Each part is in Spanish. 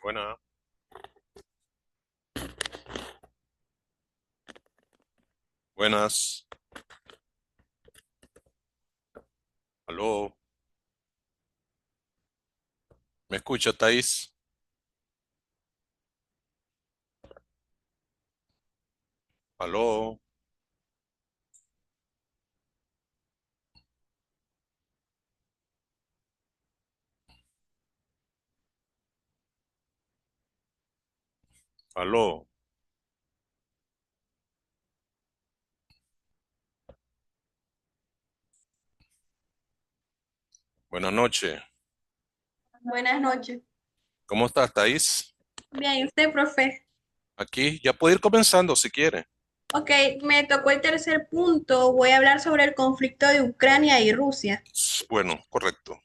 Buena, buenas. Aló, ¿me escucha, Thais? Aló, aló. Buenas noches. Buenas noches. ¿Cómo estás, Thais? Bien, ¿y usted, profe? Aquí, ya puede ir comenzando si quiere. Ok, me tocó el tercer punto. Voy a hablar sobre el conflicto de Ucrania y Rusia. Bueno, correcto.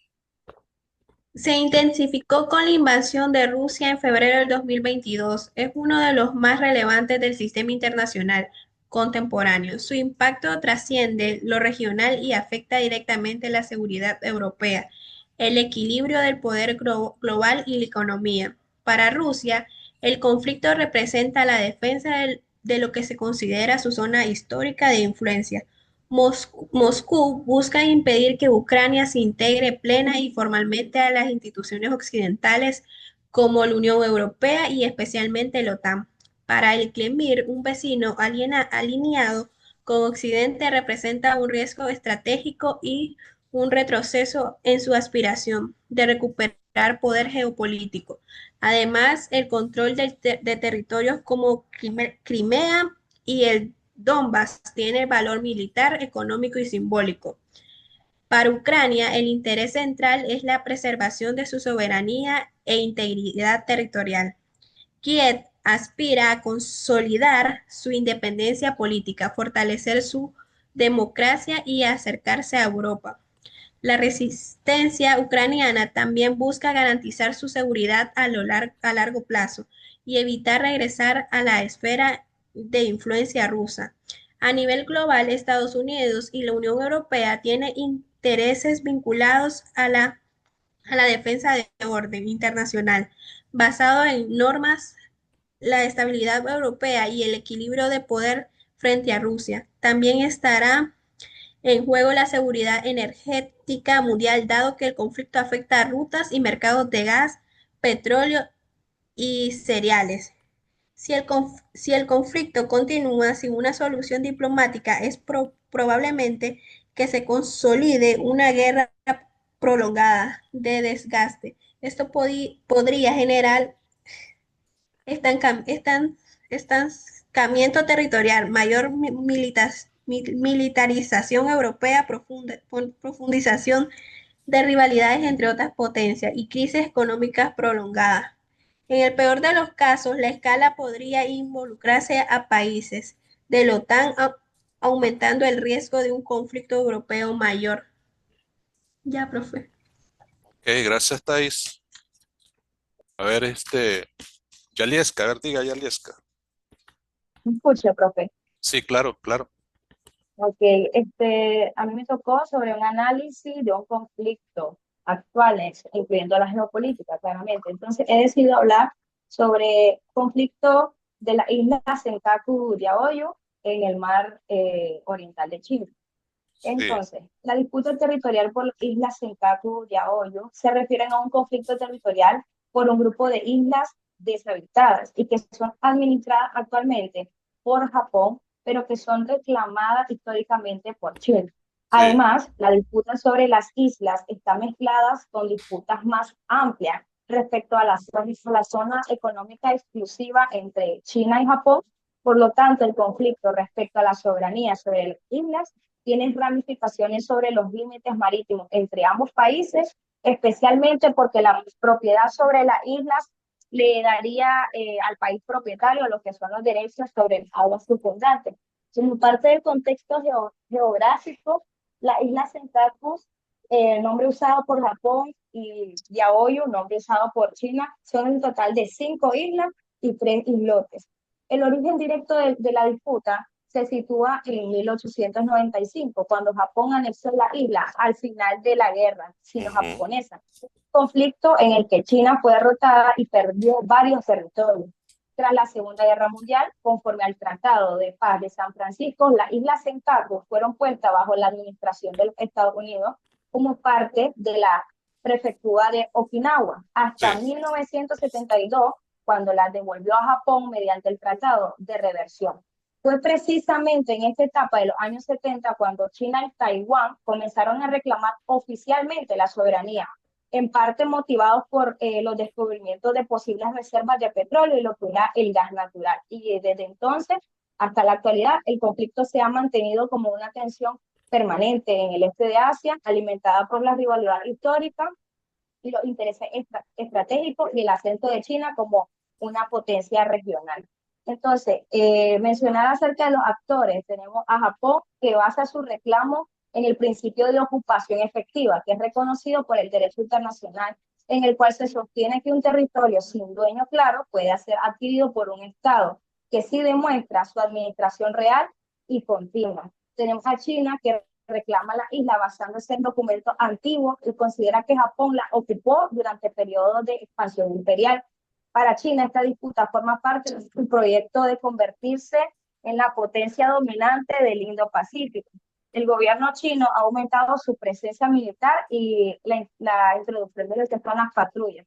Se intensificó con la invasión de Rusia en febrero del 2022. Es uno de los más relevantes del sistema internacional contemporáneo. Su impacto trasciende lo regional y afecta directamente la seguridad europea, el equilibrio del poder global y la economía. Para Rusia, el conflicto representa la defensa de lo que se considera su zona histórica de influencia. Moscú busca impedir que Ucrania se integre plena y formalmente a las instituciones occidentales como la Unión Europea y especialmente la OTAN. Para el Kremlin, un vecino alineado con Occidente representa un riesgo estratégico y un retroceso en su aspiración de recuperar poder geopolítico. Además, el control de territorios como Crimea y el Donbass tiene valor militar, económico y simbólico. Para Ucrania, el interés central es la preservación de su soberanía e integridad territorial. Kiev aspira a consolidar su independencia política, fortalecer su democracia y acercarse a Europa. La resistencia ucraniana también busca garantizar su seguridad a largo plazo y evitar regresar a la esfera de influencia rusa. A nivel global, Estados Unidos y la Unión Europea tienen intereses vinculados a la defensa de orden internacional, basado en normas, la estabilidad europea y el equilibrio de poder frente a Rusia. También estará en juego la seguridad energética mundial, dado que el conflicto afecta a rutas y mercados de gas, petróleo y cereales. Si el conflicto continúa sin una solución diplomática, es probablemente que se consolide una guerra prolongada de desgaste. Esto podría generar estancam- estan- estancamiento territorial, mayor militarización europea, profundización de rivalidades entre otras potencias y crisis económicas prolongadas. En el peor de los casos, la escala podría involucrarse a países de la OTAN, aumentando el riesgo de un conflicto europeo mayor. Ya, profe. Ok, gracias, Thais. A ver, Yalieska, a ver, diga Yalieska. Escuche, profe. Sí, claro, claro. Ok, a mí me tocó sobre un análisis de un conflicto actuales, incluyendo la geopolítica, claramente. Entonces, he decidido hablar sobre conflicto de la isla Senkaku de Aoyo en el mar oriental de China. Sí, Entonces, la disputa territorial por la isla Senkaku de Aoyo se refiere a un conflicto territorial por un grupo de islas deshabitadas y que son administradas actualmente por Japón, pero que son reclamadas históricamente por Chile. sí, Además, la disputa sobre las islas está mezclada con disputas más amplias respecto a la zona económica exclusiva entre China y Japón. Por lo tanto, el conflicto respecto a la soberanía sobre las islas tienen ramificaciones sobre los límites marítimos entre ambos países, especialmente porque la propiedad sobre las islas le daría al país propietario lo que son los derechos sobre el agua circundante. Como parte del contexto geográfico, la isla Senkaku, nombre usado por Japón, y Yaoyu, nombre usado por China, son un total de 5 islas y 3 islotes. El origen directo de la disputa se sitúa en 1895, cuando Japón anexó la isla al final de la guerra Ujú. sino-japonesa, conflicto en el que China fue derrotada y perdió varios territorios. Tras la Segunda Guerra Mundial, conforme al Tratado de Paz de San Francisco, las islas Senkaku fueron puestas bajo la administración de los Estados Unidos como parte de la prefectura de Okinawa Sí. hasta 1972, cuando las devolvió a Japón mediante el Tratado de Reversión. Fue precisamente en esta etapa de los años 70 cuando China y Taiwán comenzaron a reclamar oficialmente la soberanía, en parte motivados por los descubrimientos de posibles reservas de petróleo y lo que era el gas natural. Y desde entonces hasta la actualidad, el conflicto se ha mantenido como una tensión permanente en el este de Asia, alimentada por la rivalidad histórica y los intereses estratégicos y el acento de China como una potencia regional. Entonces, mencionar acerca de los actores, tenemos a Japón, que basa su reclamo en el principio de ocupación efectiva, que es reconocido por el derecho internacional, en el cual se sostiene que un territorio sin dueño claro puede ser adquirido por un Estado, que sí demuestra su administración real y continua. Tenemos a China, que reclama la isla basándose en documentos antiguos y considera que Japón la ocupó durante periodos de expansión imperial. Para China, esta disputa forma parte de su proyecto de convertirse en la potencia dominante del Indo-Pacífico. El gobierno chino ha aumentado su presencia militar y la introducción de lo que son las patrullas.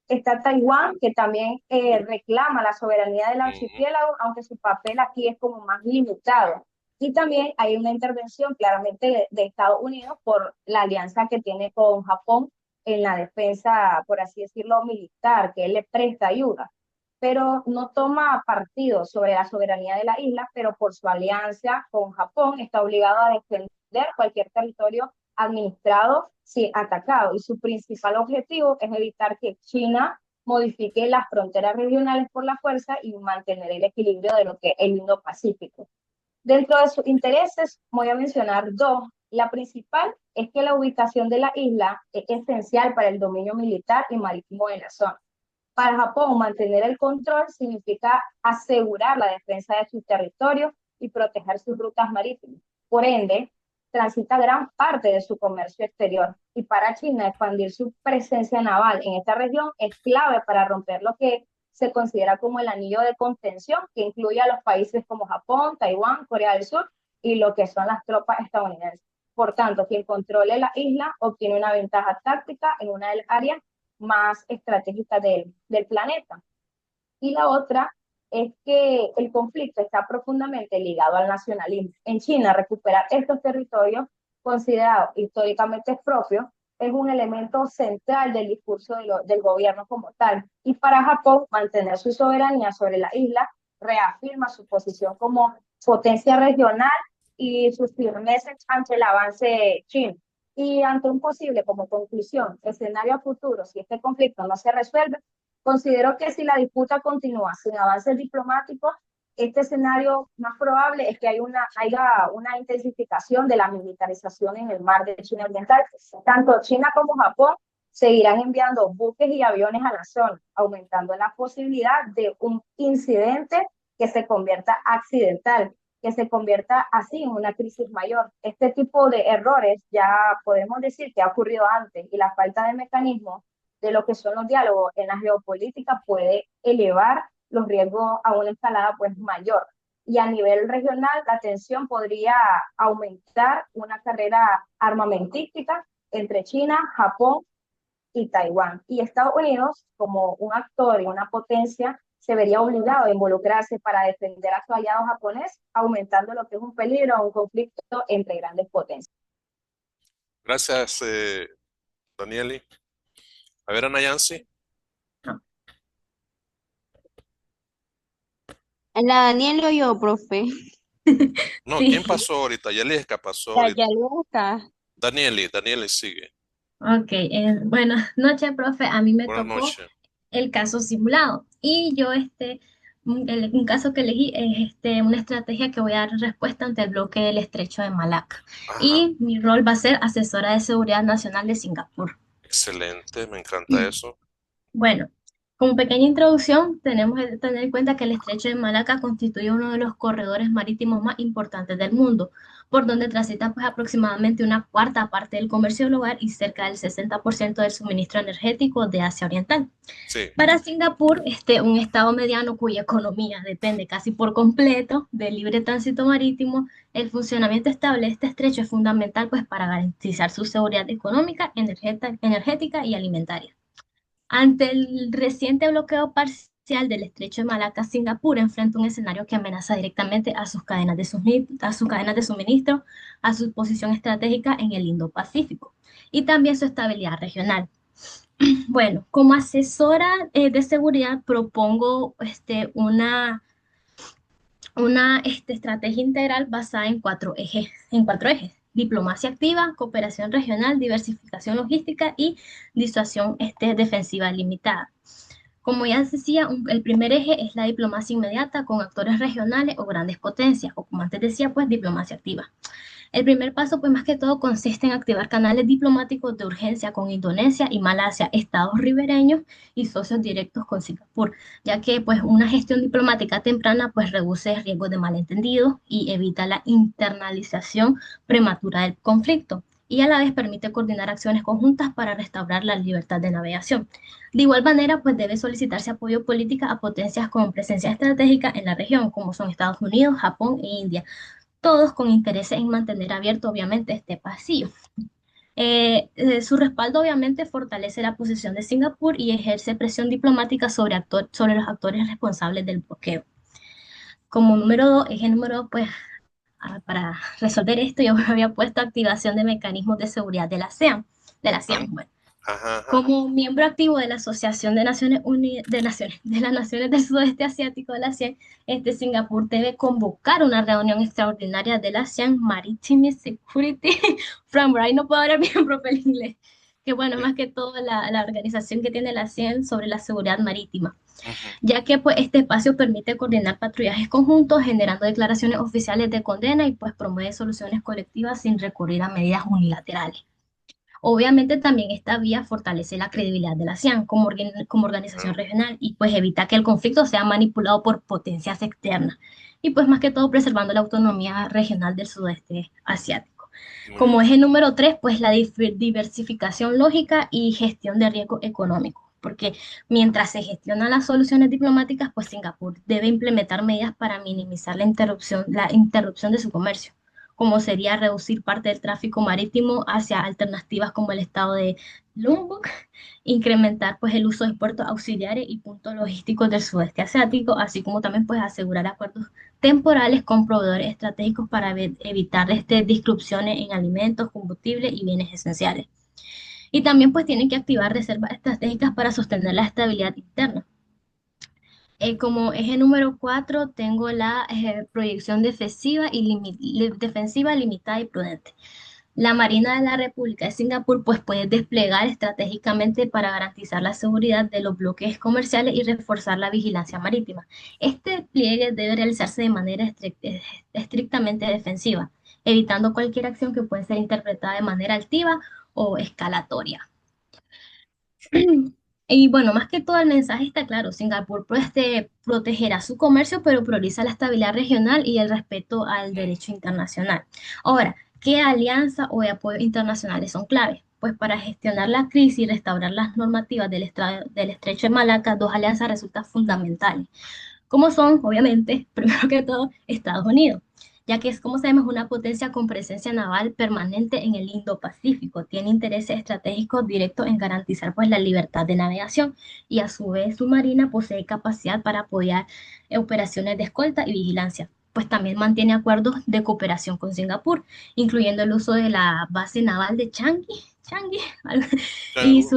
Está Taiwán, que también reclama la soberanía del Ujú. archipiélago, aunque su papel aquí es como más limitado. Y también hay una intervención claramente de Estados Unidos por la alianza que tiene con Japón en la defensa, por así decirlo, militar, que él le presta ayuda, pero no toma partido sobre la soberanía de la isla, pero por su alianza con Japón está obligado a defender cualquier territorio administrado si atacado. Y su principal objetivo es evitar que China modifique las fronteras regionales por la fuerza y mantener el equilibrio de lo que es el Indo-Pacífico. Dentro de sus intereses voy a mencionar dos. La principal es que la ubicación de la isla es esencial para el dominio militar y marítimo de la zona. Para Japón, mantener el control significa asegurar la defensa de sus territorios y proteger sus rutas marítimas. Por ende, transita gran parte de su comercio exterior. Y para China, expandir su presencia naval en esta región es clave para romper lo que se considera como el anillo de contención, que incluye a los países como Japón, Taiwán, Corea del Sur y lo que son las tropas estadounidenses. Por tanto, quien controle la isla obtiene una ventaja táctica en una de las áreas más estratégicas del planeta. Y la otra es que el conflicto está profundamente ligado al nacionalismo. En China, recuperar estos territorios considerados históricamente propios es un elemento central del discurso del gobierno como tal. Y para Japón, mantener su soberanía sobre la isla reafirma su posición como potencia regional y sus firmezas ante el avance chino. Y ante un posible, como conclusión, escenario futuro, si este conflicto no se resuelve, considero que si la disputa continúa sin avances diplomáticos, este escenario más probable es que haya una intensificación de la militarización en el mar de China Oriental. Tanto China como Japón seguirán enviando buques y aviones a la zona, aumentando la posibilidad de un incidente que se convierta accidental, que se convierta así en una crisis mayor. Este tipo de errores ya podemos decir que ha ocurrido antes y la falta de mecanismos de lo que son los diálogos en la geopolítica puede elevar los riesgos a una escalada pues mayor. Y a nivel regional, la tensión podría aumentar una carrera armamentística entre China, Japón y Taiwán. Y Estados Unidos, como un actor y una potencia, se vería obligado a involucrarse para defender a su aliado japonés, aumentando lo que es un peligro o un conflicto entre grandes potencias. Gracias, Danieli. A ver, Ana Yancy. La Daniel o yo, profe. No, ¿quién Sí, pasó ahorita? Yaliesca pasó Ya, ahorita. ya lo está. Danieli sigue. ok. Buenas noches, profe. A mí me Buenas tocó noches. el caso simulado y yo, un caso que elegí es una estrategia que voy a dar respuesta ante el bloque del Estrecho de Malaca. Ajá, Y mi rol va a ser asesora de seguridad nacional de Singapur. excelente, me encanta eso. Bueno. Como pequeña introducción, tenemos que tener en cuenta que el estrecho de Malaca constituye uno de los corredores marítimos más importantes del mundo, por donde transita pues, aproximadamente una cuarta parte del comercio global y cerca del 60% del suministro energético de Asia Oriental. Sí. Para Singapur, un estado mediano cuya economía depende casi por completo del libre tránsito marítimo, el funcionamiento estable de este estrecho es fundamental pues, para garantizar su seguridad económica, energética y alimentaria. Ante el reciente bloqueo parcial del estrecho de Malaca, Singapur enfrenta un escenario que amenaza directamente a sus a sus cadenas de suministro, a su posición estratégica en el Indo-Pacífico y también su estabilidad regional. Bueno, como asesora de seguridad propongo una estrategia integral basada en cuatro ejes. Diplomacia activa, cooperación regional, diversificación logística y disuasión defensiva limitada. Como ya decía, el primer eje es la diplomacia inmediata con actores regionales o grandes potencias, o como antes decía, pues diplomacia activa. El primer paso, pues más que todo, consiste en activar canales diplomáticos de urgencia con Indonesia y Malasia, estados ribereños y socios directos con Singapur, ya que pues una gestión diplomática temprana pues reduce el riesgo de malentendidos y evita la internalización prematura del conflicto y a la vez permite coordinar acciones conjuntas para restaurar la libertad de navegación. De igual manera, pues debe solicitarse apoyo político a potencias con presencia estratégica en la región, como son Estados Unidos, Japón e India, todos con interés en mantener abierto, obviamente, este pasillo. Su respaldo, obviamente, fortalece la posición de Singapur y ejerce presión diplomática sobre los actores responsables del bloqueo. Como número dos, eje número dos, pues para resolver esto, yo me había puesto activación de mecanismos de seguridad de la ASEAN, bueno. Ajá, ajá. Como miembro activo de la Asociación de Naciones Unidas, de las Naciones del Sudeste Asiático de la ASEAN, Singapur debe convocar una reunión extraordinaria de la ASEAN Maritime Security Framework. Ahí no puedo hablar bien propio el inglés, que bueno, Sí. más que todo la organización que tiene la ASEAN sobre la seguridad marítima, Ujú. ya que pues este espacio permite coordinar patrullajes conjuntos, generando declaraciones oficiales de condena y pues promueve soluciones colectivas sin recurrir a medidas unilaterales. Obviamente también esta vía fortalece la credibilidad de la ASEAN como organización Ah, regional y pues evita que el conflicto sea manipulado por potencias externas y pues más que todo preservando la autonomía regional del sudeste asiático. muy Como bien. eje número tres, pues la diversificación lógica y gestión de riesgo económico, porque mientras se gestionan las soluciones diplomáticas, pues Singapur debe implementar medidas para minimizar la interrupción de su comercio, como sería reducir parte del tráfico marítimo hacia alternativas como el estado de Lombok, incrementar pues el uso de puertos auxiliares y puntos logísticos del sudeste asiático, así como también pues asegurar acuerdos temporales con proveedores estratégicos para evitar disrupciones en alimentos, combustibles y bienes esenciales. Y también pues tienen que activar reservas estratégicas para sostener la estabilidad interna. Como eje número 4 tengo la proyección defensiva limitada y prudente. La Marina de la República de Singapur pues, puede desplegar estratégicamente para garantizar la seguridad de los bloques comerciales y reforzar la vigilancia marítima. Este despliegue debe realizarse de manera estrictamente defensiva, evitando cualquier acción que pueda ser interpretada de manera altiva o escalatoria. Y bueno, más que todo el mensaje está claro, Singapur pues, protegerá su comercio, pero prioriza la estabilidad regional y el respeto al derecho internacional. Ahora, ¿qué alianza o de apoyo internacionales son claves? Pues para gestionar la crisis y restaurar las normativas del estrecho de Malaca, dos alianzas resultan fundamentales, como son, obviamente, primero que todo, Estados Unidos, ya que es, como sabemos, una potencia con presencia naval permanente en el Indo-Pacífico. Tiene intereses estratégicos directos en garantizar pues, la libertad de navegación y a su vez su marina posee capacidad para apoyar operaciones de escolta y vigilancia. Pues también mantiene acuerdos de cooperación con Singapur, incluyendo el uso de la base naval de Changi, y Changu.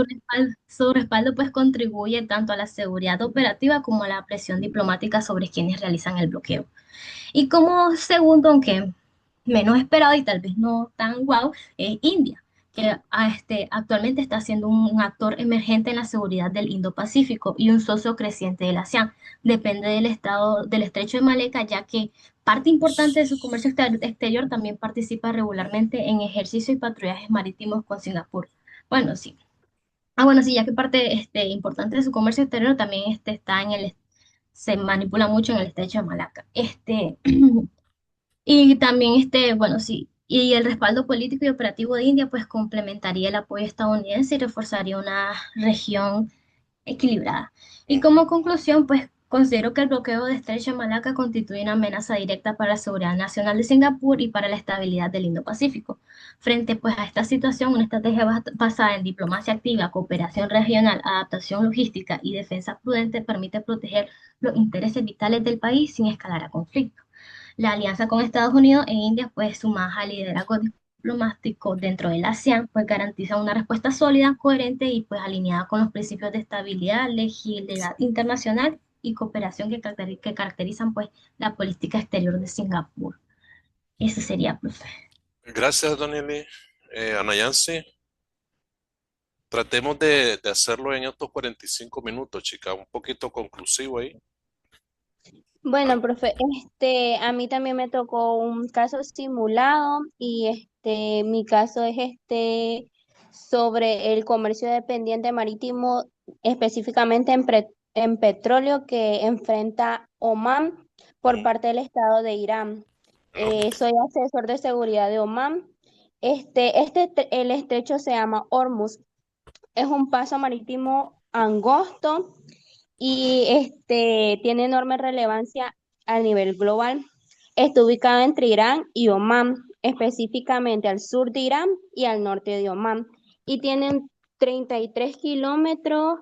su respaldo pues contribuye tanto a la seguridad operativa como a la presión diplomática sobre quienes realizan el bloqueo. Y como segundo, aunque menos esperado y tal vez no tan guau, es India, que actualmente está siendo un actor emergente en la seguridad del Indo-Pacífico y un socio creciente de la ASEAN. Depende del estado del estrecho de Malaca, ya que parte importante de su comercio exterior también participa regularmente en ejercicios y patrullajes marítimos con Singapur. Bueno, sí. Bueno, sí, ya que parte importante de su comercio exterior también está se manipula mucho en el estrecho de Malaca. Y también, bueno, sí, y el respaldo político y operativo de India, pues complementaría el apoyo estadounidense y reforzaría una región equilibrada. Y Ujú. como conclusión, pues considero que el bloqueo de Estrecho de Malaca constituye una amenaza directa para la seguridad nacional de Singapur y para la estabilidad del Indo-Pacífico. Frente pues a esta situación, una estrategia basada en diplomacia activa, cooperación regional, adaptación logística y defensa prudente permite proteger los intereses vitales del país sin escalar a conflicto. La alianza con Estados Unidos e India, pues sumadas al liderazgo diplomático dentro del ASEAN, pues garantiza una respuesta sólida, coherente y pues alineada con los principios de estabilidad, legitimidad internacional y cooperación que caracterizan pues la política exterior de Singapur. Eso sería, profe. Gracias, Donieli. Ana Yancy, tratemos de hacerlo en estos 45 minutos, chica, un poquito conclusivo ahí. Bueno, profe, a mí también me tocó un caso simulado y mi caso es sobre el comercio dependiente marítimo, específicamente en petróleo que enfrenta Omán por Ujú. parte del Estado de Irán. Ok. Soy asesor de seguridad de Omán. El estrecho se llama Hormuz. Es un paso marítimo angosto y tiene enorme relevancia a nivel global. Está ubicado entre Irán y Omán, específicamente al sur de Irán y al norte de Omán, y tienen 33 kilómetros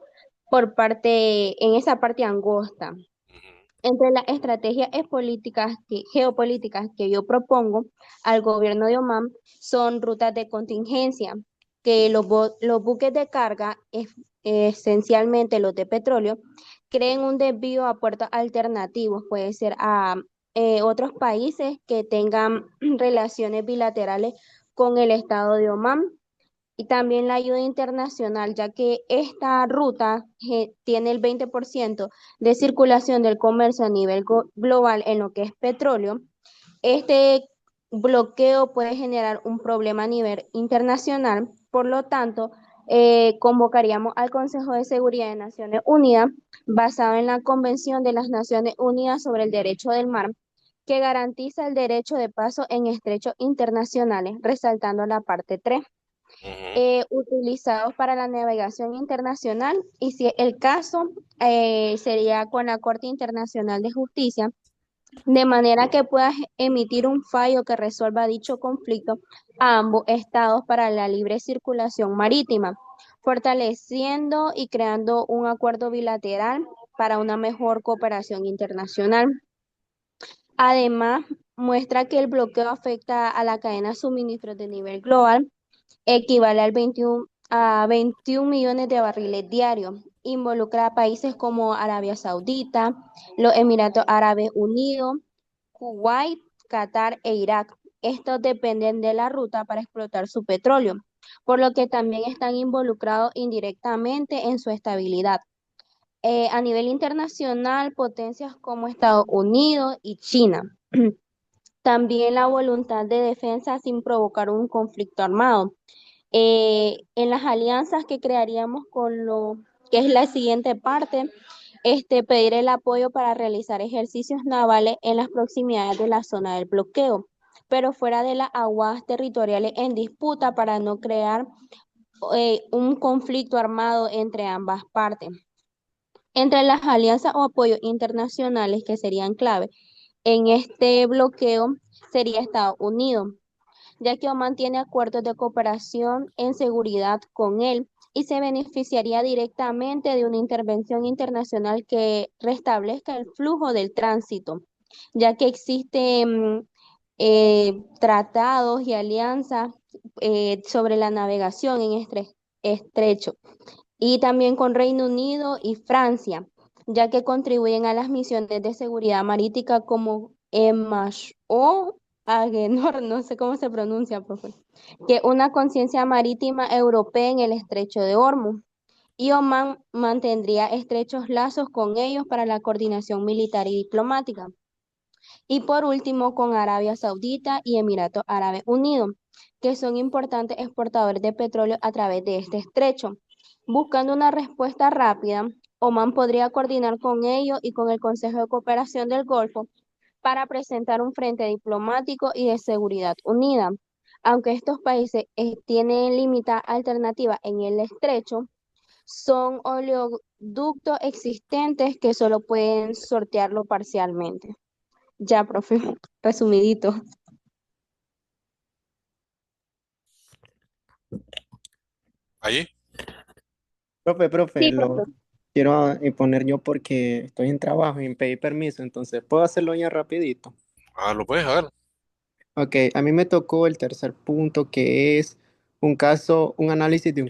en esa parte angosta. Ujú. Entre las estrategias geopolíticas que yo propongo al gobierno de Omán son rutas de contingencia, que los buques de carga, esencialmente los de petróleo, creen un desvío a puertos alternativos, puede ser a otros países que tengan relaciones bilaterales con el Estado de Omán y también la ayuda internacional, ya que esta ruta tiene el 20% de circulación del comercio a nivel global en lo que es petróleo. Este bloqueo puede generar un problema a nivel internacional, por lo tanto, convocaríamos al Consejo de Seguridad de Naciones Unidas, basado en la Convención de las Naciones Unidas sobre el Derecho del Mar, que garantiza el derecho de paso en estrechos internacionales, resaltando la parte 3 Ujú. utilizados para la navegación internacional y si es el caso sería con la Corte Internacional de Justicia, de manera que pueda emitir un fallo que resuelva dicho conflicto a ambos estados para la libre circulación marítima, fortaleciendo y creando un acuerdo bilateral para una mejor cooperación internacional. Además, muestra que el bloqueo afecta a la cadena de suministros de nivel global, equivale a 21 millones de barriles diarios. Involucra a países como Arabia Saudita, los Emiratos Árabes Unidos, Kuwait, Qatar e Irak. Estos dependen de la ruta para explotar su petróleo, por lo que también están involucrados indirectamente en su estabilidad. A nivel internacional, potencias como Estados Unidos y China. También la voluntad de defensa sin provocar un conflicto armado. En las alianzas que crearíamos con lo que es la siguiente parte, pedir el apoyo para realizar ejercicios navales en las proximidades de la zona del bloqueo, pero fuera de las aguas territoriales en disputa para no crear un conflicto armado entre ambas partes. Entre las alianzas o apoyos internacionales que serían clave en este bloqueo sería Estados Unidos, ya que Oman tiene acuerdos de cooperación en seguridad con él y se beneficiaría directamente de una intervención internacional que restablezca el flujo del tránsito, ya que existen tratados y alianzas sobre la navegación en estrecho y también con Reino Unido y Francia, ya que contribuyen a las misiones de seguridad marítima como EMASH o Agenor, no sé cómo se pronuncia, profe, que una conciencia marítima europea en el estrecho de Hormuz. Y Oman mantendría estrechos lazos con ellos para la coordinación militar y diplomática. Y por último, con Arabia Saudita y Emiratos Árabes Unidos, que son importantes exportadores de petróleo a través de este estrecho. Buscando una respuesta rápida, Oman podría coordinar con ellos y con el Consejo de Cooperación del Golfo para presentar un frente diplomático y de seguridad unida. Aunque estos países tienen límite alternativa en el estrecho, son oleoductos existentes que solo pueden sortearlo parcialmente. Ya, profe, resumidito. Allí. Profe, Sí, lo profe. quiero poner yo porque estoy en trabajo y me pedí permiso, entonces puedo hacerlo ya rapidito. Ah, lo puedes, a ver. Ok, a mí me tocó el tercer punto que es un caso, un análisis de un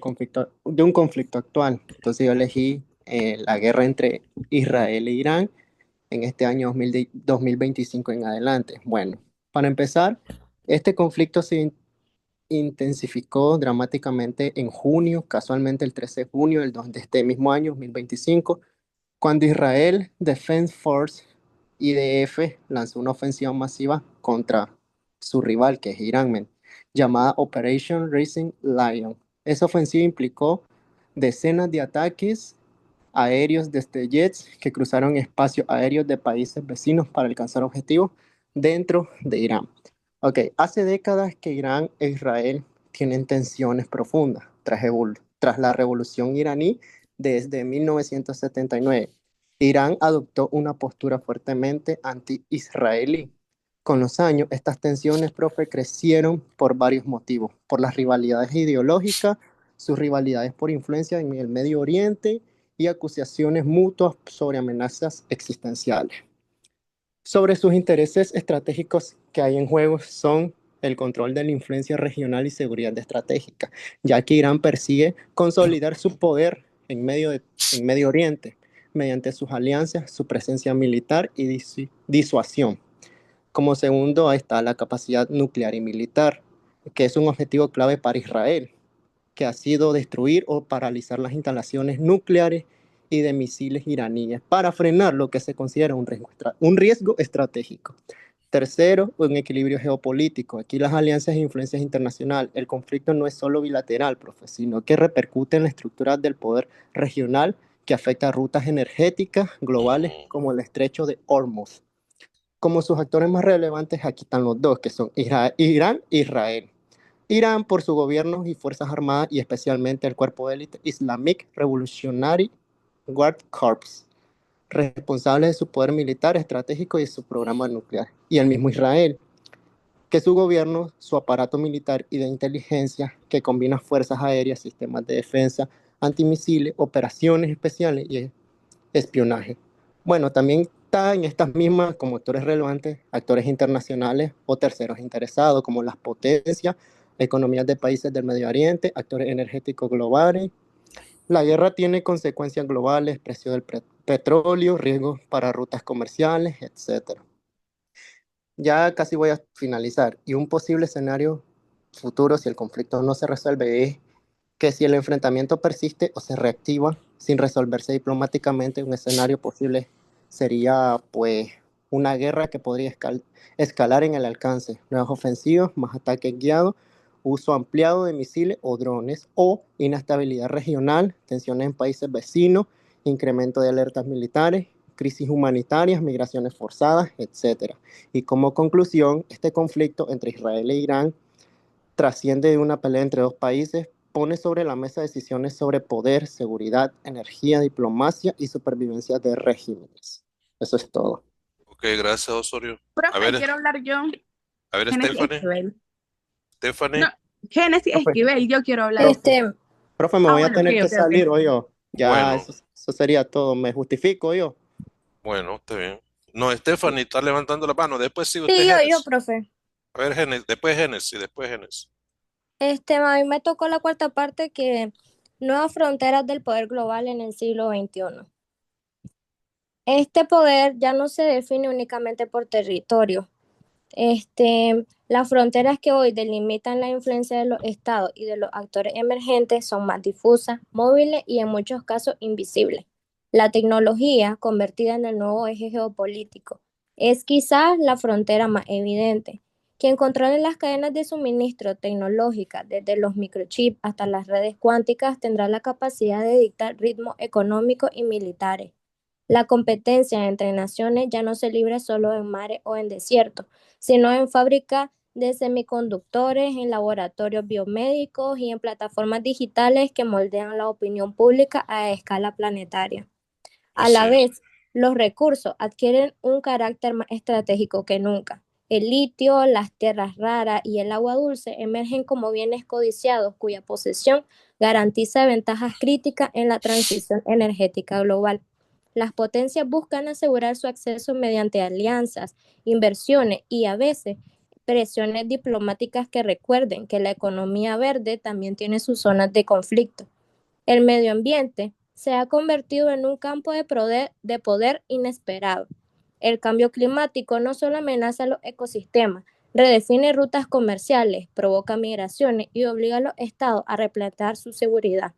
conflicto actual. Entonces yo elegí la guerra entre Israel e Irán en este año 2025 en adelante. Bueno, para empezar, este conflicto se intensificó dramáticamente en junio, casualmente el 13 de junio de este mismo año, 2025, cuando Israel Defense Force, IDF, lanzó una ofensiva masiva contra su rival, que es Irán, llamada Operation Rising Lion. Esa ofensiva implicó decenas de ataques aéreos desde jets que cruzaron espacios aéreos de países vecinos para alcanzar objetivos dentro de Irán. Ok, hace décadas que Irán e Israel tienen tensiones profundas tras la revolución iraní desde 1979. Irán adoptó una postura fuertemente anti-israelí. Con los años, estas tensiones, profe, crecieron por varios motivos, por las rivalidades ideológicas, sus rivalidades por influencia en el Medio Oriente y acusaciones mutuas sobre amenazas existenciales. Sobre sus intereses estratégicos que hay en juego son el control de la influencia regional y seguridad estratégica, ya que Irán persigue consolidar su poder en Medio Oriente mediante sus alianzas, su presencia militar y disuasión. Como segundo, ahí está la capacidad nuclear y militar, que es un objetivo clave para Israel, que ha sido destruir o paralizar las instalaciones nucleares y de misiles iraníes para frenar lo que se considera un riesgo estratégico. Tercero, un equilibrio geopolítico. Aquí las alianzas e influencias internacionales. El conflicto no es solo bilateral, profe, sino que repercute en la estructura del poder regional que afecta a rutas energéticas globales como el estrecho de Hormuz. Como sus actores más relevantes, aquí están los dos, que son Irán e Israel. Irán por su gobierno y fuerzas armadas y especialmente el cuerpo de élite Islamic Revolutionary Guard Corps, responsable de su poder militar estratégico y de su programa nuclear. Y el mismo Israel, que su gobierno, su aparato militar y de inteligencia, que combina fuerzas aéreas, sistemas de defensa, antimisiles, operaciones especiales y espionaje. Bueno, también está en estas mismas como actores relevantes, actores internacionales o terceros interesados, como las potencias, economías de países del Medio Oriente, actores energéticos globales. La guerra tiene consecuencias globales, precio del petróleo, riesgos para rutas comerciales, etcétera. Ya casi voy a finalizar. Y un posible escenario futuro, si el conflicto no se resuelve, es que si el enfrentamiento persiste o se reactiva sin resolverse diplomáticamente, un escenario posible sería pues una guerra que podría escalar en el alcance, nuevas ofensivas, más ataques guiados, uso ampliado de misiles o drones o inestabilidad regional, tensiones en países vecinos, incremento de alertas militares, crisis humanitarias, migraciones forzadas, etc. Y como conclusión, este conflicto entre Israel e Irán trasciende de una pelea entre dos países, pone sobre la mesa decisiones sobre poder, seguridad, energía, diplomacia y supervivencia de regímenes. Eso es todo. Ok, gracias, Osorio. A Profe, ver, quiero hablar yo. a ver, Génesis Stephanie. Esquivel. No, Stephanie. Génesis Profe, Esquivel, yo quiero hablar. profe, profe, me voy a Bueno, ok, tener que ok, ok. salir hoy yo. Ya, Bueno, eso sería todo. Me justifico yo. bueno, está bien. No, Stephanie está levantando la mano. Después sigue usted, Sí, yo, Génesis. profe. A ver, Génesis, después Génesis, después Génesis. A mí me tocó la cuarta parte que nuevas fronteras del poder global en el siglo XXI. Este poder ya no se define únicamente por territorio. Las fronteras que hoy delimitan la influencia de los estados y de los actores emergentes son más difusas, móviles y en muchos casos invisibles. La tecnología, convertida en el nuevo eje geopolítico, es quizás la frontera más evidente, Quien controle las cadenas de suministro tecnológicas, desde los microchips hasta las redes cuánticas, tendrá la capacidad de dictar ritmos económicos y militares. La competencia entre naciones ya no se libra solo en mares o en desiertos, sino en fábricas de semiconductores, en laboratorios biomédicos y en plataformas digitales que moldean la opinión pública a escala planetaria. A Así la es. vez, los recursos adquieren un carácter más estratégico que nunca. El litio, las tierras raras y el agua dulce emergen como bienes codiciados cuya posesión garantiza ventajas críticas en la transición energética global. Las potencias buscan asegurar su acceso mediante alianzas, inversiones y a veces presiones diplomáticas que recuerden que la economía verde también tiene sus zonas de conflicto. El medio ambiente se ha convertido en un campo de poder inesperado. El cambio climático no solo amenaza los ecosistemas, redefine rutas comerciales, provoca migraciones y obliga a los estados a replantear su seguridad.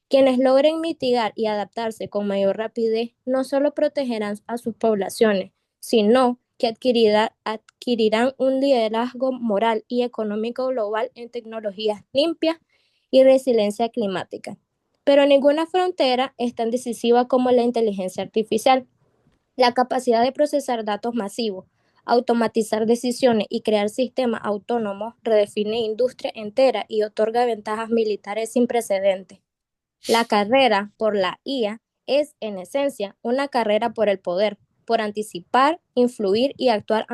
Quienes logren mitigar y adaptarse con mayor rapidez no solo protegerán a sus poblaciones, sino que adquirirán un liderazgo moral y económico global en tecnologías limpias y resiliencia climática. Pero ninguna frontera es tan decisiva como la inteligencia artificial. La capacidad de procesar datos masivos, automatizar decisiones y crear sistemas autónomos redefine industria entera y otorga ventajas militares sin precedentes. La carrera por la IA es, en esencia, una carrera por el poder, por anticipar, influir y actuar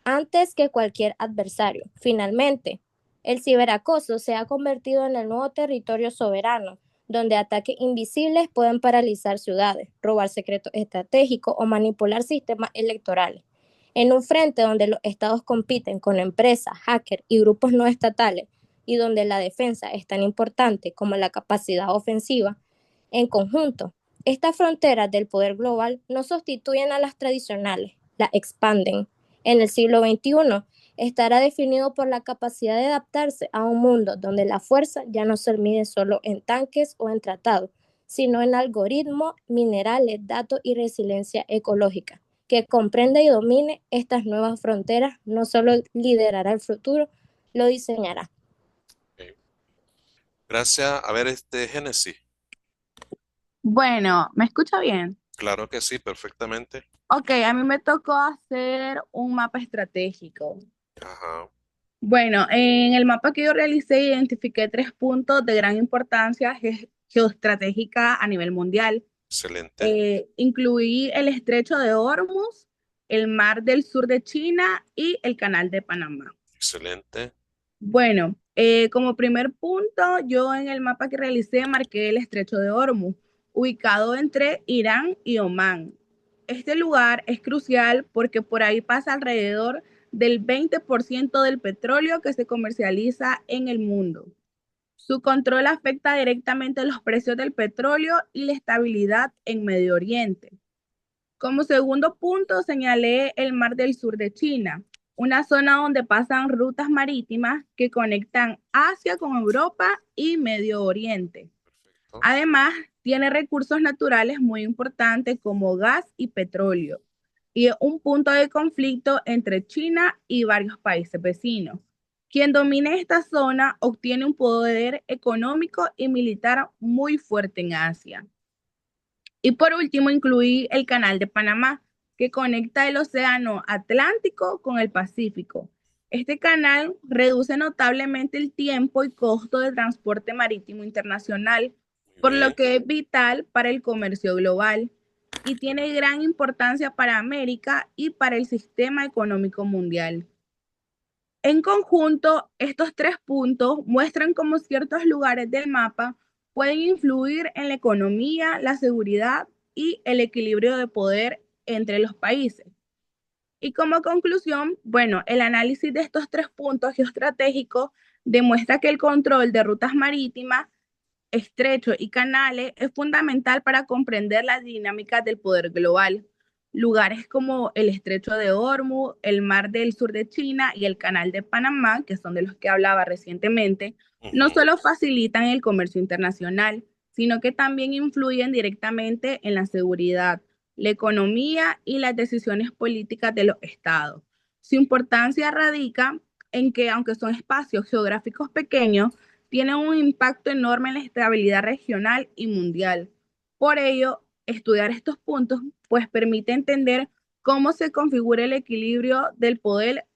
antes que cualquier adversario. Finalmente, el ciberacoso se ha convertido en el nuevo territorio soberano, donde ataques invisibles pueden paralizar ciudades, robar secretos estratégicos o manipular sistemas electorales. En un frente donde los estados compiten con empresas, hackers y grupos no estatales, y donde la defensa es tan importante como la capacidad ofensiva, en conjunto, estas fronteras del poder global no sustituyen a las tradicionales, las expanden. En el siglo XXI estará definido por la capacidad de adaptarse a un mundo donde la fuerza ya no se mide solo en tanques o en tratados, sino en algoritmos, minerales, datos y resiliencia ecológica. Que comprenda y domine estas nuevas fronteras no solo liderará el futuro, lo diseñará. Ok. Gracias. A ver, Génesis. Bueno, ¿me escucha bien? Claro que sí, perfectamente. Ok, a mí me tocó hacer un mapa estratégico. Ajá. Bueno, en el mapa que yo realicé identifiqué 3 puntos de gran importancia geoestratégica a nivel mundial. Excelente. Incluí el estrecho de Hormuz, el mar del sur de China y el canal de Panamá. Excelente. Bueno, como primer punto, yo en el mapa que realicé marqué el estrecho de Hormuz, ubicado entre Irán y Omán. Este lugar es crucial porque por ahí pasa alrededor del 20% del petróleo que se comercializa en el mundo. Su control afecta directamente los precios del petróleo y la estabilidad en Medio Oriente. Como segundo punto, señalé el Mar del Sur de China, una zona donde pasan rutas marítimas que conectan Asia con Europa y Medio Oriente. Perfecto. Además, tiene recursos naturales muy importantes como gas y petróleo, y es un punto de conflicto entre China y varios países vecinos. Quien domine esta zona obtiene un poder económico y militar muy fuerte en Asia. Y por último, incluí el Canal de Panamá, que conecta el Océano Atlántico con el Pacífico. Este canal reduce notablemente el tiempo y costo de transporte marítimo internacional, Muy por lo bien. que es vital para el comercio global y tiene gran importancia para América y para el sistema económico mundial. En conjunto, estos 3 puntos muestran cómo ciertos lugares del mapa pueden influir en la economía, la seguridad y el equilibrio de poder entre los países. Y como conclusión, bueno, el análisis de estos 3 puntos geoestratégicos demuestra que el control de rutas marítimas, estrechos y canales es fundamental para comprender las dinámicas del poder global. Lugares como el estrecho de Hormuz, el mar del sur de China y el canal de Panamá, que son de los que hablaba recientemente, no Ujú. solo facilitan el comercio internacional, sino que también influyen directamente en la seguridad, la economía y las decisiones políticas de los estados. Su importancia radica en que, aunque son espacios geográficos pequeños, tienen un impacto enorme en la estabilidad regional y mundial. Por ello, estudiar estos puntos pues permite entender cómo se configura el equilibrio del poder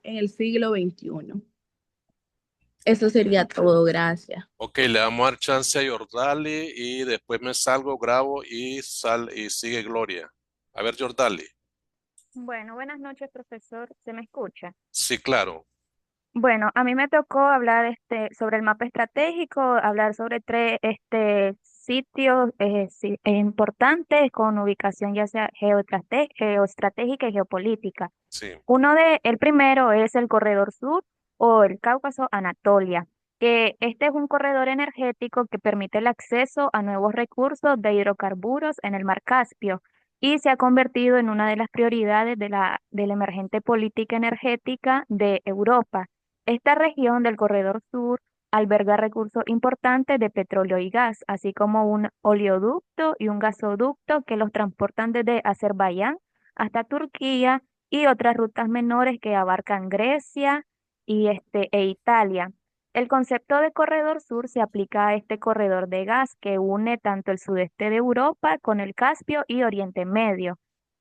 en el siglo XXI. Eso sería todo, gracias. Ok, le damos a dar chance a Jordali y después me salgo, grabo y sigue Gloria. A ver, Jordali. Bueno, buenas noches, profesor. ¿Se me escucha? Sí, claro. Bueno, a mí me tocó hablar sobre el mapa estratégico, hablar sobre tres sitios importantes con ubicación ya sea geoestratégica y geopolítica. Sí. El primero es el Corredor Sur o el Cáucaso Anatolia, que este es un corredor energético que permite el acceso a nuevos recursos de hidrocarburos en el Mar Caspio y se ha convertido en una de las prioridades de la emergente política energética de Europa. Esta región del Corredor Sur alberga recursos importantes de petróleo y gas, así como un oleoducto y un gasoducto que los transportan desde Azerbaiyán hasta Turquía y otras rutas menores que abarcan Grecia e Italia. El concepto de corredor sur se aplica a este corredor de gas que une tanto el sudeste de Europa con el Caspio y Oriente Medio.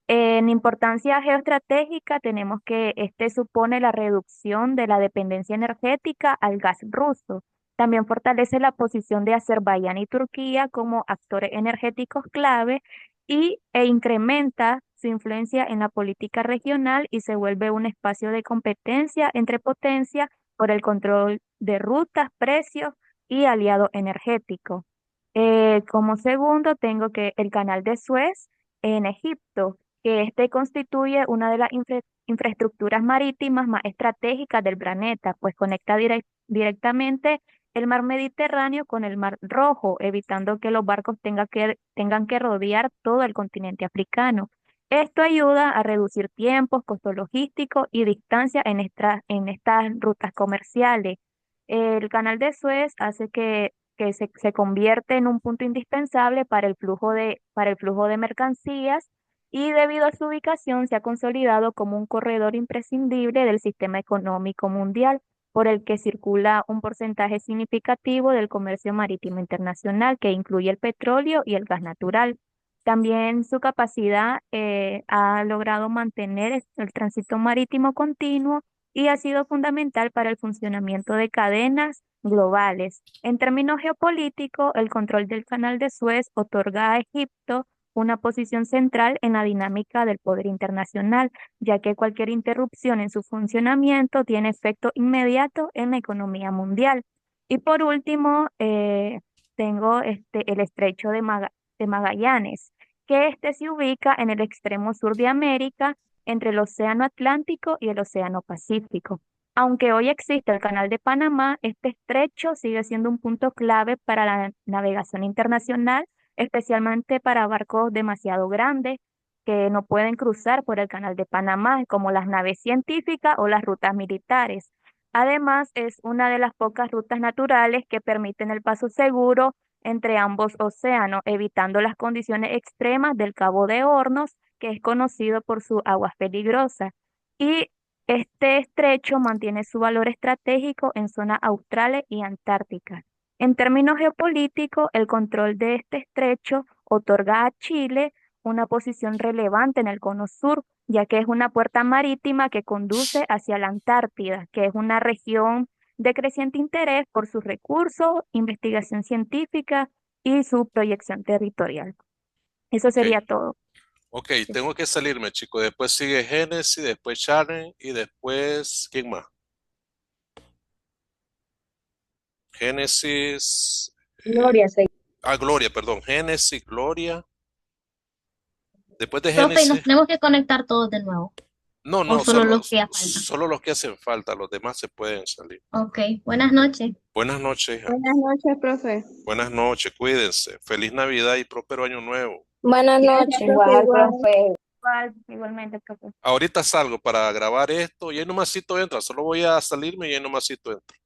En importancia geoestratégica tenemos que este supone la reducción de la dependencia energética al gas ruso. También fortalece la posición de Azerbaiyán y Turquía como actores energéticos clave e incrementa su influencia en la política regional y se vuelve un espacio de competencia entre potencias por el control de rutas, precios y aliado energético. Como segundo, tengo que el Canal de Suez en Egipto, que este constituye una de las infraestructuras marítimas más estratégicas del planeta, pues conecta directamente el mar Mediterráneo con el mar Rojo, evitando que los barcos tengan que rodear todo el continente africano. Esto ayuda a reducir tiempos, costos logísticos y distancia en estas rutas comerciales. El canal de Suez hace que se convierte en un punto indispensable para el flujo de mercancías y debido a su ubicación se ha consolidado como un corredor imprescindible del sistema económico mundial, por el que circula un porcentaje significativo del comercio marítimo internacional, que incluye el petróleo y el gas natural. También su capacidad ha logrado mantener el tránsito marítimo continuo y ha sido fundamental para el funcionamiento de cadenas globales. En términos geopolíticos, el control del Canal de Suez otorga a Egipto una posición central en la dinámica del poder internacional, ya que cualquier interrupción en su funcionamiento tiene efecto inmediato en la economía mundial. Y por último, tengo el estrecho de Magallanes, que se ubica en el extremo sur de América, entre el Océano Atlántico y el Océano Pacífico. Aunque hoy existe el Canal de Panamá, este estrecho sigue siendo un punto clave para la navegación internacional, especialmente para barcos demasiado grandes que no pueden cruzar por el Canal de Panamá, como las naves científicas o las rutas militares. Además, es una de las pocas rutas naturales que permiten el paso seguro entre ambos océanos, evitando las condiciones extremas del Cabo de Hornos, que es conocido por sus aguas peligrosas. Y este estrecho mantiene su valor estratégico en zonas australes y antárticas. En términos geopolíticos, el control de este estrecho otorga a Chile una posición relevante en el cono sur, ya que es una puerta marítima que conduce hacia la Antártida, que es una región de creciente interés por sus recursos, investigación científica y su proyección territorial. Eso Ok. sería todo. Ok, tengo que salirme, chico. Después sigue Génesis, después Sharon y después, ¿quién más? Génesis, Gloria, Gloria, perdón. Génesis, Gloria. Después de Profe, nos Génesis, tenemos que conectar todos de nuevo. no, O no, solo los que faltan. solo los que hacen falta, los demás se pueden salir. Ok, buenas noches. Buenas noches, hija. Buenas noches, profe. Buenas noches, cuídense. Feliz Navidad y próspero año nuevo. Buenas Gracias, noches. profe, igual, igual. profe. Igualmente, profesor. Ahorita salgo para grabar esto y ahí nomasito entra. Solo voy a salirme y ahí nomasito entra.